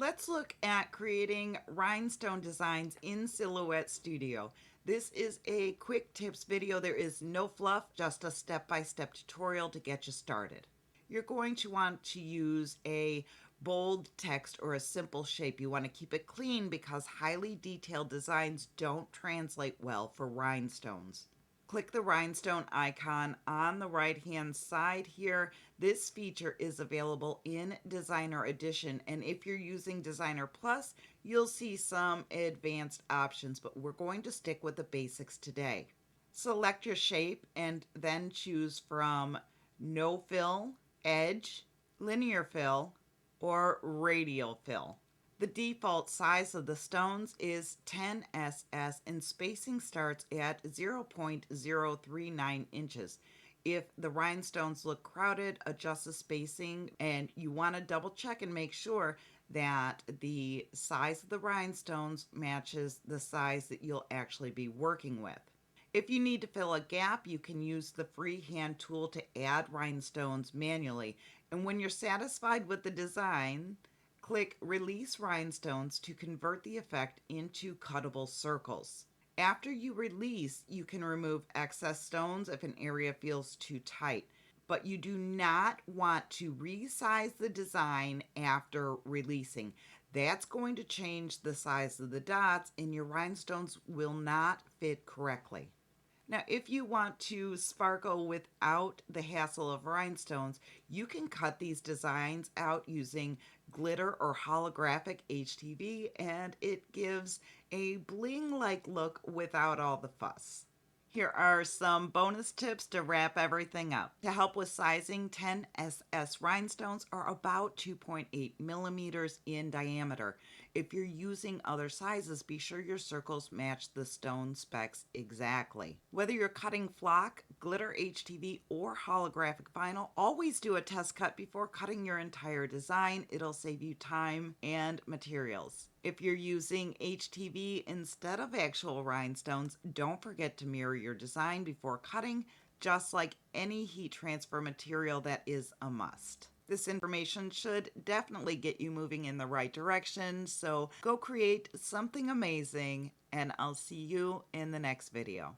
Let's look at creating rhinestone designs in Silhouette Studio. This is a quick tips video. There is no fluff, just a step-by-step tutorial to get you started. You're going to want to use a bold text or a simple shape. You want to keep it clean because highly detailed designs don't translate well for rhinestones. Click the rhinestone icon on the right hand side here. This feature is available in Designer Edition, and if you're using Designer Plus, you'll see some advanced options, but we're going to stick with the basics today. Select your shape and then choose from no fill, edge, linear fill, or radial fill. The default size of the stones is 10 SS and spacing starts at 0.039 inches. If the rhinestones look crowded, adjust the spacing, and you want to double check and make sure that the size of the rhinestones matches the size that you'll actually be working with. If you need to fill a gap, you can use the Freehand Tool to add rhinestones manually. And when you're satisfied with the design, click Release Rhinestones to convert the effect into cuttable circles. After you release, you can remove excess stones if an area feels too tight, but you do not want to resize the design after releasing. That's going to change the size of the dots and your rhinestones will not fit correctly. Now, if you want to sparkle without the hassle of rhinestones, you can cut these designs out using glitter or holographic HTV, and it gives a bling-like look without all the fuss. Here are some bonus tips to wrap everything up. To help with sizing, 10 SS rhinestones are about 2.8 millimeters in diameter. If you're using other sizes, be sure your circles match the stone specs exactly. Whether you're cutting flock, glitter HTV, or holographic vinyl, always do a test cut before cutting your entire design. It'll save you time and materials. If you're using HTV instead of actual rhinestones, don't forget to mirror your design before cutting, just like any heat transfer material that is a must. This information should definitely get you moving in the right direction, so go create something amazing, and I'll see you in the next video.